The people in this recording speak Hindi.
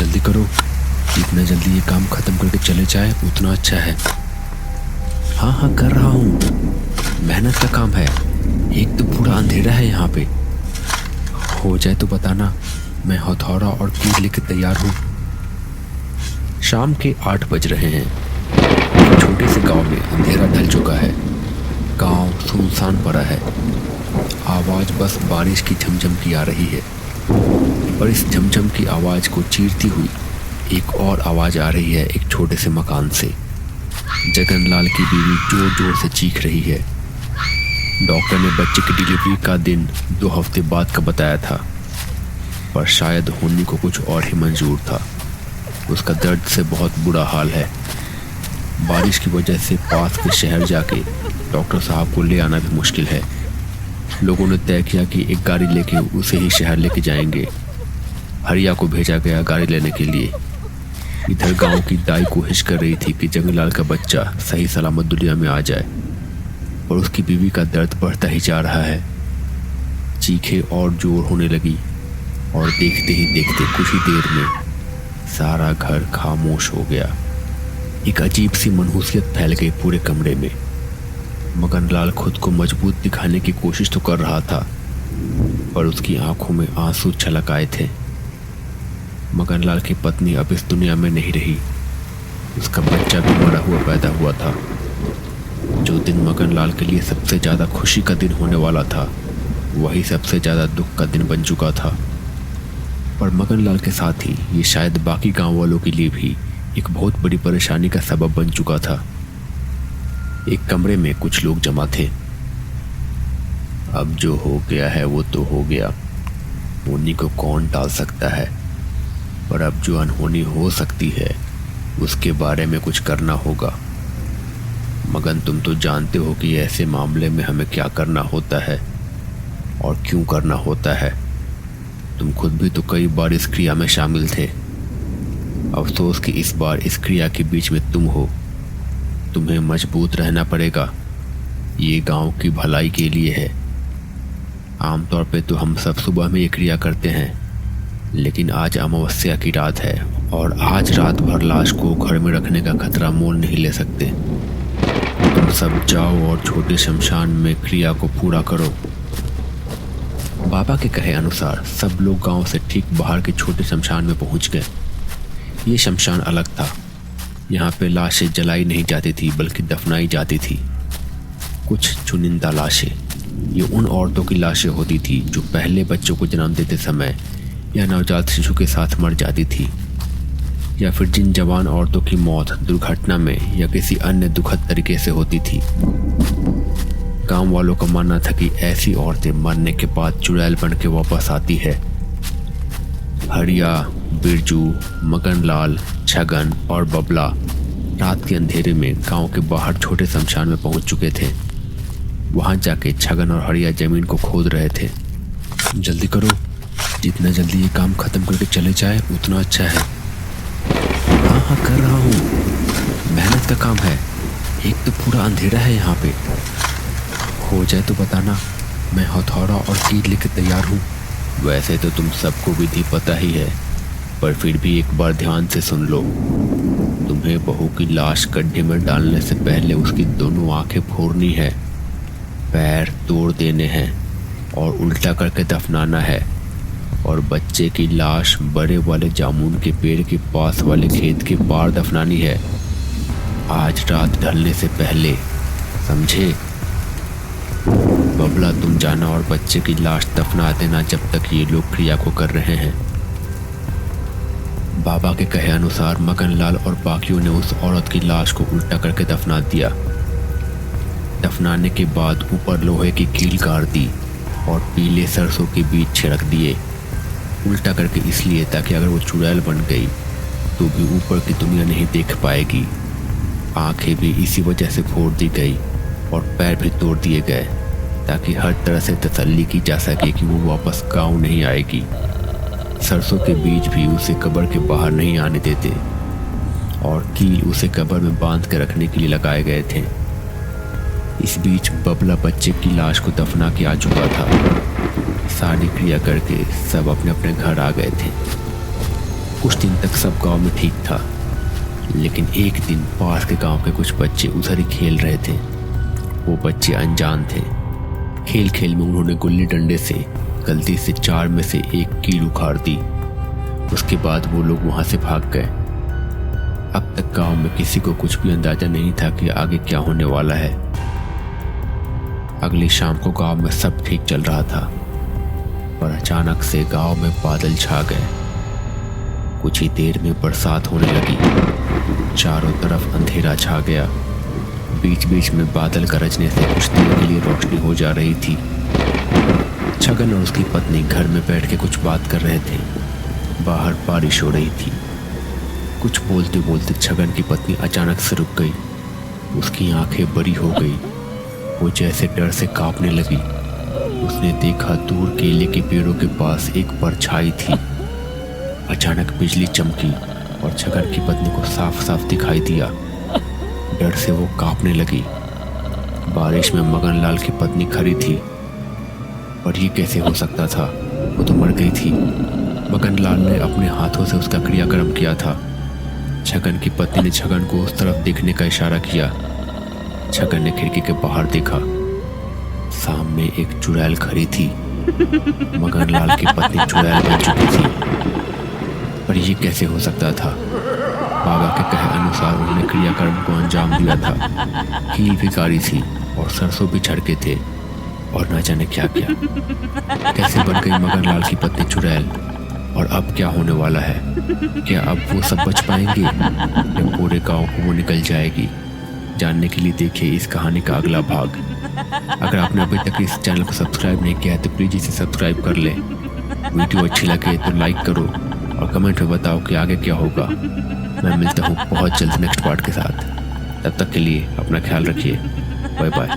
जल्दी करो, जितना जल्दी ये काम खत्म करके चले जाए उतना अच्छा है। हाँ हाँ कर रहा हूँ, मेहनत का काम है। एक तो पूरा अंधेरा है यहाँ पे। हो जाए तो बताना, मैं हथौड़ा और तीर लेकर तैयार हूँ। शाम के 8 बज रहे हैं। एक छोटे से गांव में अंधेरा ढल चुका है। गांव सुनसान पड़ा है। आवाज़ बस बारिश की झमझम की आ रही है, और इस झमझम की आवाज़ को चीरती हुई एक और आवाज़ आ रही है एक छोटे से मकान से। जगनलाल की बीवी जोर जोर से चीख रही है। डॉक्टर ने बच्चे की डिलीवरी का दिन 2 हफ्ते बाद का बताया था, पर शायद होनी को कुछ और ही मंजूर था। उसका दर्द से बहुत बुरा हाल है। बारिश की वजह से पास के शहर जाके डॉक्टर साहब को ले आना भी मुश्किल है। लोगों ने तय किया कि एक गाड़ी लेके उसे ही शहर लेके जाएंगे। हरिया को भेजा गया गाड़ी लेने के लिए। इधर गांव की दाई कोशिश कर रही थी कि जंगलाल का बच्चा सही सलामत दुनिया में आ जाए, और उसकी बीवी का दर्द बढ़ता ही जा रहा है। चीखें और जोर होने लगी, और देखते ही देखते कुछ ही देर में सारा घर खामोश हो गया। एक अजीब सी मनहूसियत फैल गई पूरे कमरे में। मगनलाल खुद को मजबूत दिखाने की कोशिश तो कर रहा था, पर उसकी आंखों में आंसू छलक आए थे। मगनलाल की पत्नी अब इस दुनिया में नहीं रही। उसका बच्चा भी मरा हुआ पैदा हुआ था। जो दिन मगनलाल के लिए सबसे ज़्यादा खुशी का दिन होने वाला था, वही सबसे ज़्यादा दुख का दिन बन चुका था। पर मगनलाल के साथ ही ये शायद बाकी गांव वालों के लिए भी एक बहुत बड़ी परेशानी का सबब बन चुका था। एक कमरे में कुछ लोग जमा थे। अब जो हो गया है वो तो हो गया, होनी को कौन टाल सकता है। पर अब जो अनहोनी हो सकती है उसके बारे में कुछ करना होगा। मगन, तुम तो जानते हो कि ऐसे मामले में हमें क्या करना होता है और क्यों करना होता है। तुम खुद भी तो कई बार इस क्रिया में शामिल थे। अफसोस कि इस बार इस क्रिया के बीच में तुम हो। तुम्हें मजबूत रहना पड़ेगा। ये गांव की भलाई के लिए है। आमतौर पे तो हम सब सुबह में ये क्रिया करते हैं, लेकिन आज अमावस्या की रात है, और आज रात भर लाश को घर में रखने का खतरा मोल नहीं ले सकते। तुम सब जाओ और छोटे शमशान में क्रिया को पूरा करो। बाबा के कहे अनुसार सब लोग गांव से ठीक बाहर के छोटे शमशान में पहुंच गए। ये शमशान अलग था। यहाँ पे लाशें जलाई नहीं जाती थी, बल्कि दफनाई जाती थी। कुछ चुनिंदा लाशें, ये उन औरतों की लाशें होती थी जो पहले बच्चों को जन्म देते समय या नवजात शिशु के साथ मर जाती थी, या फिर जिन जवान औरतों की मौत दुर्घटना में या किसी अन्य दुखद तरीके से होती थी। गांव वालों का मानना था कि ऐसी औरतें मरने के बाद चुड़ैल बन के वापस आती है। हरिया, बिरजू, मगनलाल, छगन और बबला रात के अंधेरे में गांव के बाहर छोटे शमशान में पहुंच चुके थे। वहां जाके छगन और हरिया जमीन को खोद रहे थे। जल्दी करो, जितना जल्दी ये काम खत्म करके चले जाए उतना अच्छा है। हाँ हाँ कर रहा हूँ, मेहनत का काम है। एक तो पूरा अंधेरा है यहाँ पे। हो जाए तो बताना, मैं हथौड़ा और तीर लेकर तैयार हूँ। वैसे तो तुम सबको विधि पता ही है, पर फिर भी एक बार ध्यान से सुन लो। तुम्हें बहू की लाश गड्ढे में डालने से पहले उसकी दोनों आंखें फोड़नी है, पैर तोड़ देने हैं और उल्टा करके दफनाना है, और बच्चे की लाश बड़े वाले जामुन के पेड़ के पास वाले खेत के पार दफनानी है, आज रात ढलने से पहले, समझे? बबला, तुम जाना और बच्चे की लाश दफना देना जब तक ये लोग क्रिया को कर रहे हैं। बाबा के कहे अनुसार मगनलाल और बाकियों ने उस औरत की लाश को उल्टा करके दफना दिया। दफनाने के बाद ऊपर लोहे की कील गाड़ दी और पीले सरसों के बीज छिड़क दिए, उल्टा करके इसलिए ताकि अगर वो चुड़ैल बन गई तो भी ऊपर की दुनिया नहीं देख पाएगी। आंखें भी इसी वजह से फोड़ दी गई और पैर भी तोड़ दिए गए, ताकि हर तरह से तसल्ली की जा सके कि वो वापस गाँव नहीं आएगी। सरसों के बीज भी उसे कब्र के बाहर नहीं आने देते, और कील उसे कब्र में बांध कर रखने के लिए लगाए गए थे। इस बीच बबला बच्चे की लाश को दफना के आ चुका था। सारी क्रिया करके सब अपने अपने घर आ गए थे। कुछ दिन तक सब गांव में ठीक था, लेकिन एक दिन पास के गांव के कुछ बच्चे उधर ही खेल रहे थे। वो बच्चे अनजान थे। खेल खेल में उन्होंने गुल्ली डंडे से गलती से 4 में से 1 कील उखाड़ दी। उसके बाद वो लोग वहां से भाग गए। अब तक गांव में किसी को कुछ भी अंदाजा नहीं था कि आगे क्या होने वाला है। अगली शाम को गांव में सब ठीक चल रहा था, पर अचानक से गांव में बादल छा गए। कुछ ही देर में बरसात होने लगी। चारों तरफ अंधेरा छा गया। बीच बीच में बादल गरजने से कुछ देर के लिए रोशनी हो जा रही थी। छगन और उसकी पत्नी घर में बैठ के कुछ बात कर रहे थे। बाहर बारिश हो रही थी। कुछ बोलते बोलते छगन की पत्नी अचानक से रुक गई। उसकी आंखें बड़ी हो गई। वो जैसे डर से कांपने लगी। उसने देखा दूर केले के पेड़ों के पास एक परछाई थी। अचानक बिजली चमकी और छगन की पत्नी को साफ साफ दिखाई दिया। डर से वो कांपने लगी। बारिश में मगनलाल की पत्नी खड़ी थी, और ये कैसे हो सकता था? वो तो मर गई थी। मगनलाल ने अपने हाथों से उसका क्रियाक्रम किया था। छगन की पत्नी ने छगन को उस तरफ देखने का इशारा किया। छगन ने खिड़की के बाहर देखा। सामने एक चुड़ैल खड़ी थी। मगनलाल की पत्नी चुड़ैल बन चुकी थी। पर ये कैसे हो सकता था? बाबा के कहे अनुसार उन्होंने क्रियाक्रम को अंजाम दिया था। कील भी गाड़ी थी और सरसों भी छड़के थे, और न जाने क्या क्या। कैसे बन गई मगनलाल की पत्नी चुड़ैल? और अब क्या होने वाला है? क्या अब वो सब बच पाएंगे या पूरे गांव को वो निकल जाएगी? जानने के लिए देखिए इस कहानी का अगला भाग। अगर आपने अभी तक इस चैनल को सब्सक्राइब नहीं किया है तो प्लीज़ इसे सब्सक्राइब कर लें। वीडियो अच्छी लगे तो लाइक करो और कमेंट में बताओ कि आगे क्या होगा। मैं मिलता हूँ बहुत जल्द नेक्स्ट पार्ट के साथ। तब तक के लिए अपना ख्याल रखिए। Bye bye.